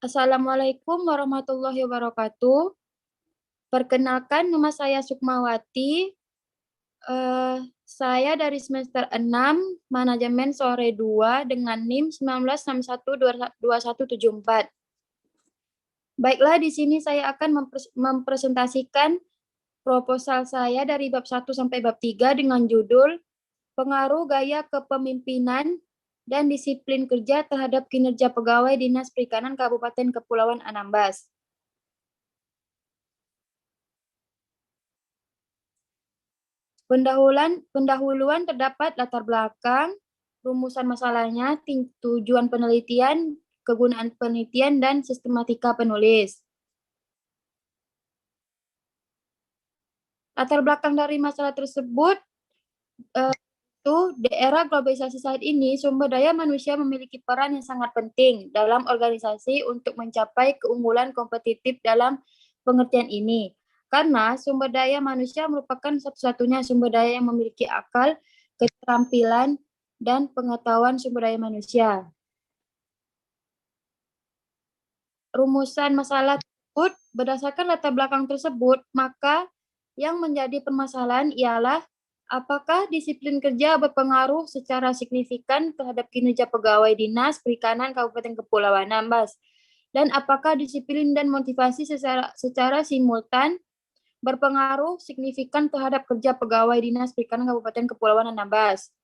Assalamualaikum warahmatullahi wabarakatuh. Perkenalkan, nama saya Sukmawati. Saya dari semester 6, Manajemen Sore 2 dengan NIM 19612174. Baiklah, di sini saya akan mempresentasikan proposal saya dari bab 1 sampai bab 3 dengan judul Pengaruh Gaya Kepemimpinan dan Disiplin Kerja terhadap Kinerja Pegawai Dinas Perikanan Kabupaten Kepulauan Anambas. Pendahuluan terdapat latar belakang, rumusan masalahnya, tujuan penelitian, kegunaan penelitian, dan sistematika penulis. Latar belakang dari masalah tersebut itu di era globalisasi saat ini, sumber daya manusia memiliki peran yang sangat penting dalam organisasi untuk mencapai keunggulan kompetitif dalam pengertian ini. Karena sumber daya manusia merupakan satu-satunya sumber daya yang memiliki akal, keterampilan, dan pengetahuan sumber daya manusia. Rumusan masalah tersebut berdasarkan latar belakang tersebut, maka yang menjadi permasalahan ialah apakah disiplin kerja berpengaruh secara signifikan terhadap kinerja pegawai dinas perikanan Kabupaten Kepulauan Anambas, dan apakah disiplin dan motivasi secara simultan berpengaruh signifikan terhadap kerja pegawai dinas perikanan Kabupaten Kepulauan Anambas.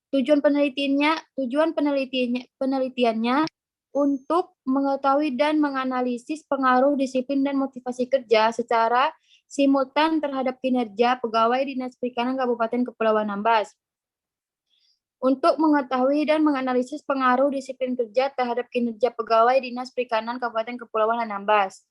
Tujuan penelitiannya untuk mengetahui dan menganalisis pengaruh disiplin dan motivasi kerja secara simultan terhadap kinerja pegawai Dinas Perikanan Kabupaten Kepulauan Anambas. Untuk mengetahui dan menganalisis pengaruh disiplin kerja terhadap kinerja pegawai Dinas Perikanan Kabupaten Kepulauan Anambas.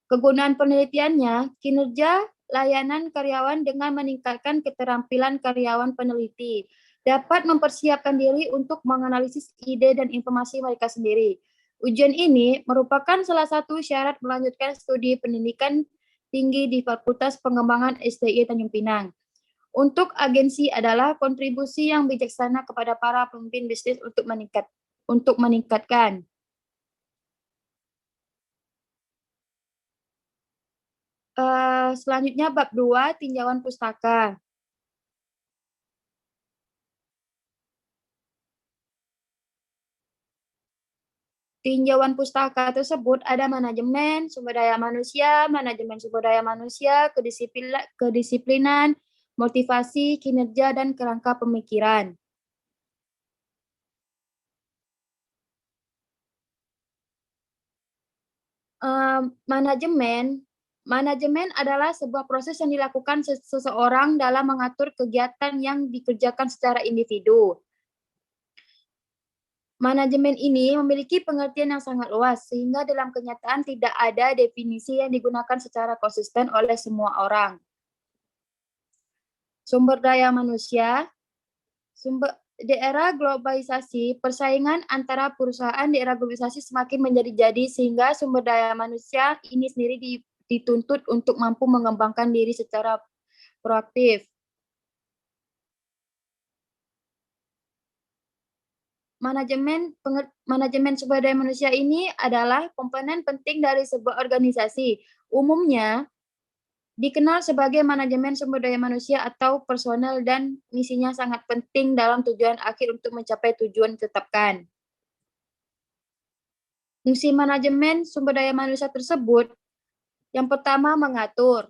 Kegunaan penelitiannya, kinerja layanan karyawan dengan meningkatkan keterampilan karyawan peneliti, dapat mempersiapkan diri untuk menganalisis ide dan informasi mereka sendiri. Ujian ini merupakan salah satu syarat melanjutkan studi pendidikan tinggi di Fakultas Pengembangan STI Tanjung Pinang. Untuk agensi adalah kontribusi yang bijaksana kepada para pemimpin bisnis untuk meningkatkan. Selanjutnya bab 2, tinjauan pustaka. Tinjauan pustaka tersebut ada manajemen sumber daya manusia, kedisiplinan, motivasi, kinerja, dan kerangka pemikiran. Manajemen adalah sebuah proses yang dilakukan seseorang dalam mengatur kegiatan yang dikerjakan secara individu. Manajemen ini memiliki pengertian yang sangat luas, sehingga dalam kenyataan tidak ada definisi yang digunakan secara konsisten oleh semua orang. Sumber daya manusia, di era globalisasi, persaingan antara perusahaan di era globalisasi semakin menjadi-jadi, sehingga sumber daya manusia ini sendiri dituntut untuk mampu mengembangkan diri secara proaktif. Manajemen sumber daya manusia ini adalah komponen penting dari sebuah organisasi. Umumnya dikenal sebagai manajemen sumber daya manusia atau personel, dan misinya sangat penting dalam tujuan akhir untuk mencapai tujuan ditetapkan. Fungsi manajemen sumber daya manusia tersebut, yang pertama mengatur,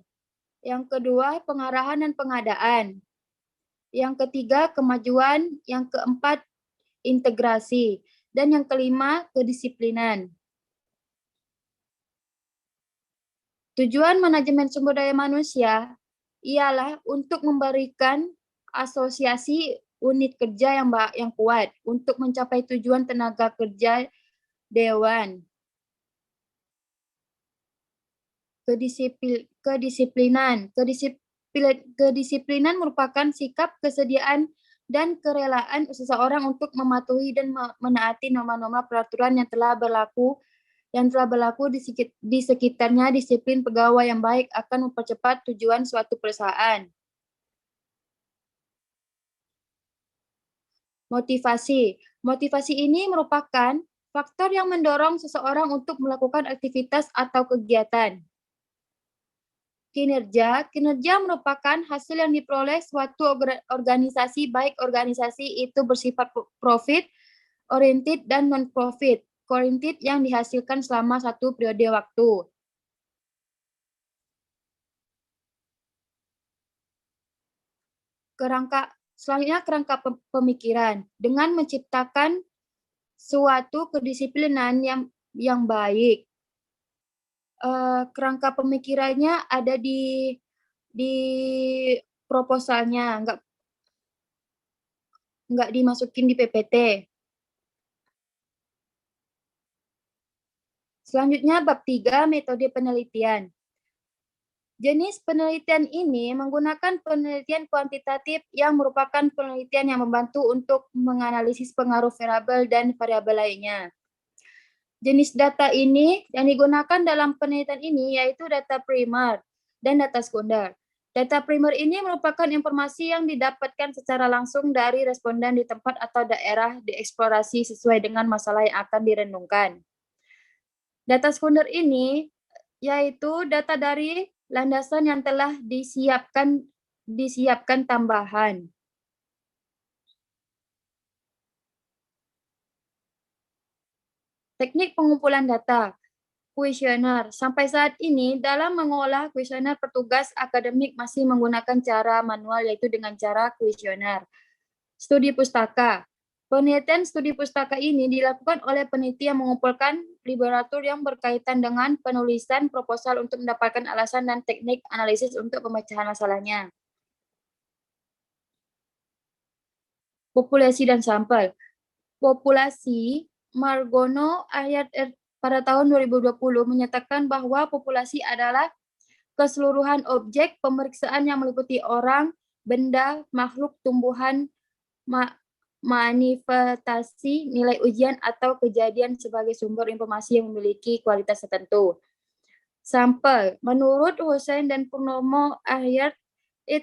yang kedua pengarahan dan pengadaan, yang ketiga kemajuan, yang keempat integrasi, dan yang kelima kedisiplinan. Tujuan manajemen sumber daya manusia ialah untuk memberikan asosiasi unit kerja yang kuat untuk mencapai tujuan tenaga kerja dewan. Kedisiplinan merupakan sikap, kesediaan, dan kerelaan seseorang untuk mematuhi dan menaati norma-norma peraturan yang telah berlaku di sekitarnya. Disiplin pegawai yang baik akan mempercepat tujuan suatu perusahaan. Motivasi. Motivasi ini merupakan faktor yang mendorong seseorang untuk melakukan aktivitas atau kegiatan. Kinerja. Kinerja merupakan hasil yang diperoleh suatu organisasi, baik organisasi itu bersifat profit, oriented, dan non-profit, oriented yang dihasilkan selama satu periode waktu. Selanjutnya kerangka pemikiran. Dengan menciptakan suatu kedisiplinan yang baik. Kerangka pemikirannya ada di proposalnya, nggak dimasukin di PPT. Selanjutnya bab 3, metode penelitian. Jenis penelitian ini menggunakan penelitian kuantitatif yang merupakan penelitian yang membantu untuk menganalisis pengaruh variabel dan variabel lainnya. Jenis data ini yang digunakan dalam penelitian ini yaitu data primer dan data sekunder. Data primer ini merupakan informasi yang didapatkan secara langsung dari responden di tempat atau daerah dieksplorasi sesuai dengan masalah yang akan direnungkan. Data sekunder ini yaitu data dari landasan yang telah disiapkan tambahan. Teknik pengumpulan data. Kuesioner. Sampai saat ini, dalam mengolah kuesioner, petugas akademik masih menggunakan cara manual, yaitu dengan cara kuesioner. Studi pustaka. Penelitian studi pustaka ini dilakukan oleh peneliti yang mengumpulkan literatur yang berkaitan dengan penulisan proposal untuk mendapatkan alasan dan teknik analisis untuk pemecahan masalahnya. Populasi dan sampel. Populasi Margono ayat pada tahun 2020 menyatakan bahwa populasi adalah keseluruhan objek pemeriksaan yang meliputi orang, benda, makhluk, tumbuhan, manifestasi, nilai ujian, atau kejadian sebagai sumber informasi yang memiliki kualitas tertentu. Sampel. Menurut Hussein dan Purnomo ayat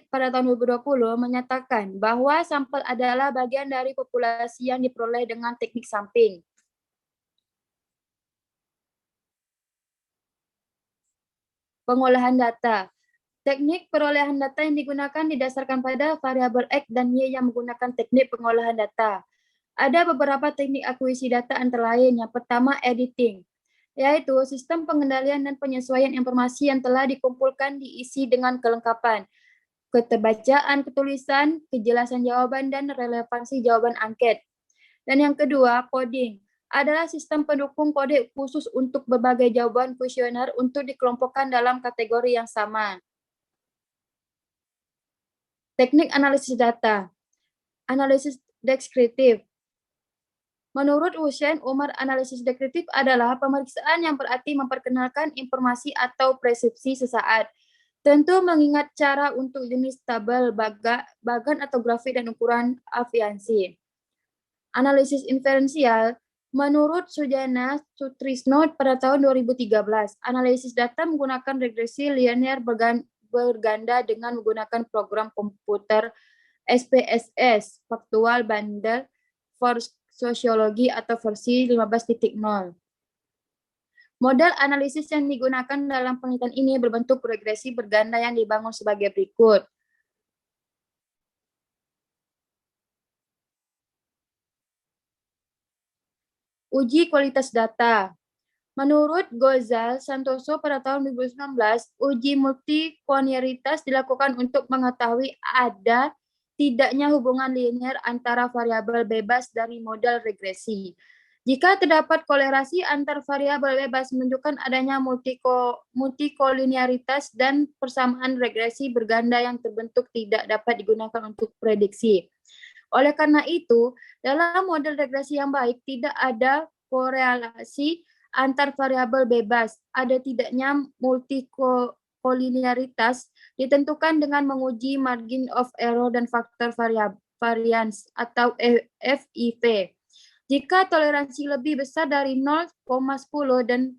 pada tahun 2020 menyatakan bahwa sampel adalah bagian dari populasi yang diperoleh dengan teknik sampling. Pengolahan data. Teknik perolehan data yang digunakan didasarkan pada variabel X dan Y yang menggunakan teknik pengolahan data. Ada beberapa teknik akuisisi data antara lain. Yang pertama, editing, yaitu sistem pengendalian dan penyesuaian informasi yang telah dikumpulkan diisi dengan kelengkapan, keterbacaan ketulisan, kejelasan jawaban, dan relevansi jawaban angket. Dan yang kedua, coding adalah sistem pendukung kode khusus untuk berbagai jawaban kuesioner untuk dikelompokkan dalam kategori yang sama. Teknik analisis data. Analisis deskriptif. Menurut Hussein, Umar, analisis deskriptif adalah pemeriksaan yang berarti memperkenalkan informasi atau persepsi sesaat. Tentu mengingat cara untuk jenis tabel, bagan atau grafik dan ukuran aviansi. Analisis inferensial. Menurut Sujana Sutrisno pada tahun 2013, analisis data menggunakan regresi linear berganda dengan menggunakan program komputer SPSS, Factual Bundle for Sociology atau versi 15.0. Model analisis yang digunakan dalam penelitian ini berbentuk regresi berganda yang dibangun sebagai berikut. Uji kualitas data. Menurut Gozal Santoso pada tahun 2019, uji multikolinialitas dilakukan untuk mengetahui ada tidaknya hubungan linear antara variabel bebas dari model regresi. Jika terdapat kolerasi antar variabel bebas menunjukkan adanya multikoliniaritas dan persamaan regresi berganda yang terbentuk tidak dapat digunakan untuk prediksi. Oleh karena itu, dalam model regresi yang baik tidak ada korelasi antar variabel bebas. Ada tidaknya multikoliniaritas ditentukan dengan menguji margin of error dan faktor variance atau FIV. Jika toleransi lebih besar dari 0,10 dan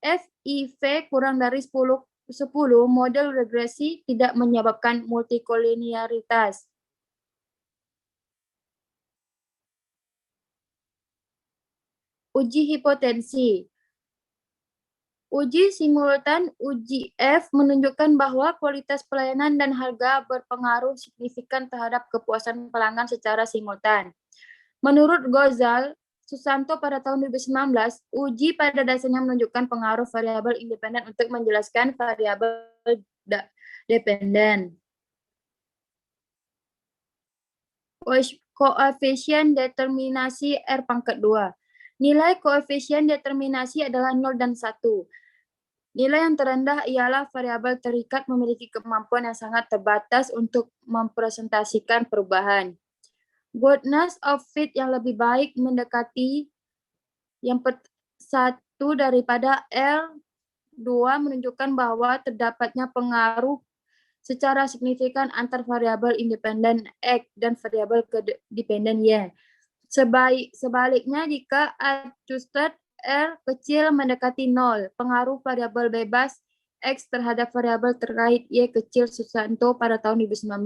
FIV kurang dari 10, model regresi tidak menyebabkan multikoliniaritas. Uji hipotensi. Uji simultan uji F menunjukkan bahwa kualitas pelayanan dan harga berpengaruh signifikan terhadap kepuasan pelanggan secara simultan. Menurut Gozal Susanto pada tahun 2019, uji pada dasarnya menunjukkan pengaruh variabel independen untuk menjelaskan variabel dependen. Koefisien determinasi R pangkat 2. Nilai koefisien determinasi adalah 0 dan 1. Nilai yang terendah ialah variabel terikat memiliki kemampuan yang sangat terbatas untuk mempresentasikan perubahan. Goodness of fit yang lebih baik mendekati yang satu daripada R2 menunjukkan bahwa terdapatnya pengaruh secara signifikan antar variabel independen X dan variabel dependen Y. Sebaliknya, jika adjusted R kecil mendekati 0, pengaruh variabel bebas X terhadap variabel terkait Y kecil Susanto pada tahun 2019.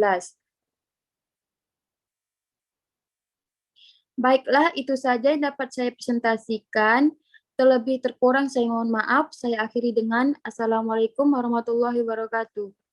Baiklah, itu saja yang dapat saya presentasikan. Terlebih terkurang saya mohon maaf. Saya akhiri dengan Assalamualaikum warahmatullahi wabarakatuh.